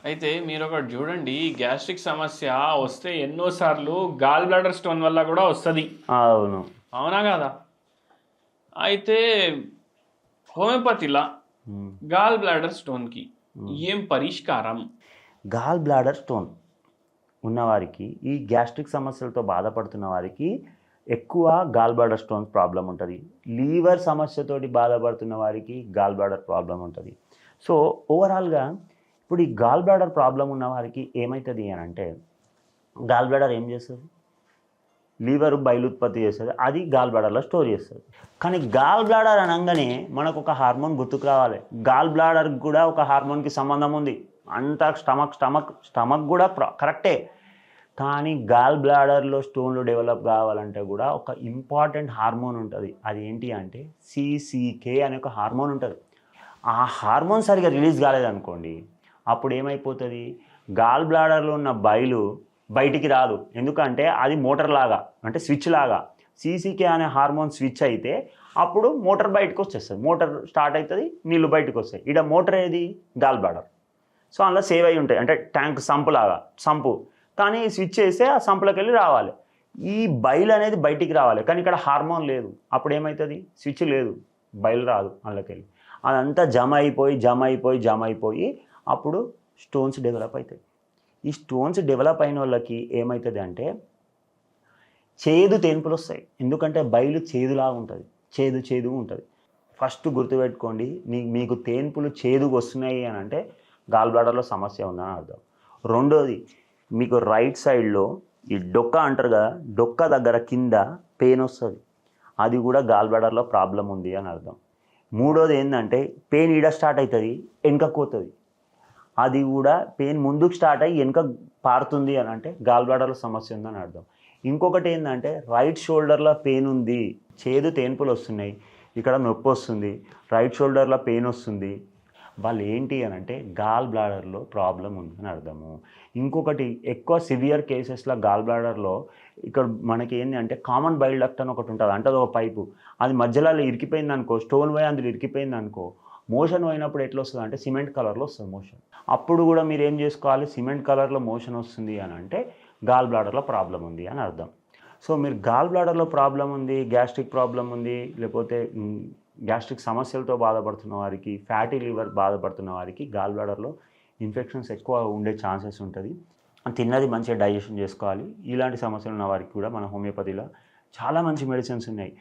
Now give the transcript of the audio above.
అయితే మీరొకటి చూడండి, గ్యాస్ట్రిక్ సమస్య వస్తే ఎన్నోసార్లు గాల్ బ్లాడర్ స్టోన్ వల్ల కూడా వస్తుంది. అవును. అవునా కదా? అయితే హోమియోపతిలా హ్మ్. గాల్ బ్లాడర్ స్టోన్కి ఏం పరిష్కారం? గాల్ బ్లాడర్ స్టోన్ ఉన్నవారికి, ఈ గ్యాస్ట్రిక్ సమస్యలతో బాధపడుతున్న వారికి ఎక్కువ గాల్ బ్లాడర్ స్టోన్ ప్రాబ్లం ఉంటుంది. లీవర్ సమస్యతోటి బాధపడుతున్న వారికి గాల్ బ్లాడర్ ప్రాబ్లం ఉంటుంది. సో ఓవరాల్గా ఇప్పుడు ఈ గాల్ బ్లాడర్ ప్రాబ్లం ఉన్న వారికి ఏమవుతుంది అని అంటే, గాల్ బ్లాడర్ ఏం చేస్తుంది? లీవర్ బయలు ఉత్పత్తి చేస్తుంది, అది గాల్ బ్లాడర్లో స్టోర్ చేస్తుంది. కానీ గాల్ బ్లాడర్ అనగానే మనకు ఒక హార్మోన్ గుర్తుకు రావాలి. గాల్ బ్లాడర్కి కూడా ఒక హార్మోన్కి సంబంధం ఉంది. అంతా స్టమక్ కూడా కరెక్టే. కానీ గాల్ బ్లాడర్లో స్టోన్లు డెవలప్ కావాలంటే కూడా ఒక ఇంపార్టెంట్ హార్మోన్ ఉంటుంది. అది ఏంటి అంటే సిసికే అనే ఒక హార్మోన్ ఉంటుంది. ఆ హార్మోన్ సరిగా రిలీజ్ కాలేదనుకోండి, అప్పుడు ఏమైపోతుంది? గాల్ బ్లాడర్లో ఉన్న బయలు బయటికి రాదు. ఎందుకంటే అది మోటార్ లాగా, అంటే స్విచ్ లాగా. సీసీకే అనే హార్మోన్ స్విచ్ అయితే అప్పుడు మోటార్ బయటకు వచ్చేస్తుంది. మోటార్ స్టార్ట్ అవుతుంది, నీళ్ళు బయటకు వస్తాయి. ఇక్కడ మోటార్ ఏది? Gall bladder. సో అందులో సేవ్ అయి ఉంటాయి, అంటే ట్యాంక్ సంపు లాగా, సంపు. కానీ స్విచ్ చేస్తే ఆ సంపులోకి వెళ్ళి రావాలి. ఈ బయలు అనేది బయటికి రావాలి, కానీ ఇక్కడ హార్మోన్ లేదు. అప్పుడు ఏమవుతుంది? స్విచ్ లేదు, బయలు రాదు అందులోకి వెళ్ళి. అదంతా జమ అయిపోయి అప్పుడు స్టోన్స్ డెవలప్ అవుతాయి. ఈ స్టోన్స్ డెవలప్ అయిన వాళ్ళకి ఏమవుతుంది అంటే చేదు తేన్పులు వస్తాయి. ఎందుకంటే బయలు చేదులాగా ఉంటుంది, చేదు ఉంటుంది. ఫస్ట్ గుర్తుపెట్టుకోండి, మీకు తేన్పులు చేదుగా వస్తున్నాయి అని అంటే గాల్ బ్లాడర్లో సమస్య ఉందని అర్థం. రెండోది, మీకు రైట్ సైడ్లో ఈ డొక్క అంటారు కదా, డొక్క దగ్గర కింద పెయిన్ వస్తుంది, అది కూడా గాల్ బ్లాడర్లో ప్రాబ్లం ఉంది అని అర్థం. మూడోది ఏంటంటే పెయిన్ ఈడ స్టార్ట్ అవుతుంది, వెనుకకు పోతుంది. అది కూడా పెయిన్ ముందుకు స్టార్ట్ అయ్యి వెనుక పారుతుంది అని అంటే గాల్ బ్లాడర్లో సమస్య ఉందని అర్థం. ఇంకొకటి ఏంటంటే రైట్ షోల్డర్లో పెయిన్ ఉంది, చేదు తేన్పులు వస్తున్నాయి, ఇక్కడ నొప్పి వస్తుంది, రైట్ షోల్డర్లో పెయిన్ వస్తుంది, వాళ్ళు ఏంటి అని అంటే గాల్ బ్లాడర్లో ప్రాబ్లం ఉందని అర్థము. ఇంకొకటి, ఎక్కువ సివియర్ కేసెస్లో గాల్ బ్లాడర్లో ఇక్కడ మనకి ఏంటి అంటే కామన్ బైల్ డక్ట్ అని ఒకటి ఉంటుంది, అంటే అది ఒక పైపు, అది మధ్యలో ఇరికిపోయింది అనుకో, స్టోన్ పోయి అందులో ఇరికిపోయింది అనుకో, మోషన్ పోయినప్పుడు ఎట్లా వస్తుంది అంటే సిమెంట్ కలర్లో వస్తుంది మోషన్. అప్పుడు కూడా మీరు ఏం చేసుకోవాలి? సిమెంట్ కలర్లో మోషన్ వస్తుంది అని అంటే గాల్ బ్లాడర్లో ప్రాబ్లం ఉంది అని అర్థం. సో మీరు గాల్ బ్లాడర్లో ప్రాబ్లం ఉంది, గ్యాస్ట్రిక్ ప్రాబ్లం ఉంది, లేకపోతే గ్యాస్ట్రిక్ సమస్యలతో బాధపడుతున్న వారికి, ఫ్యాటీ లివర్ బాధపడుతున్న వారికి గాల్ బ్లాడర్లో ఇన్ఫెక్షన్స్ ఎక్కువ ఉండే ఛాన్సెస్ ఉంటుంది. తిన్నది మంచిగా డైజెషన్ చేసుకోవాలి. ఇలాంటి సమస్యలు ఉన్న వారికి కూడా మన హోమియోపతిలో చాలా మంచి మెడిసిన్స్ ఉన్నాయి.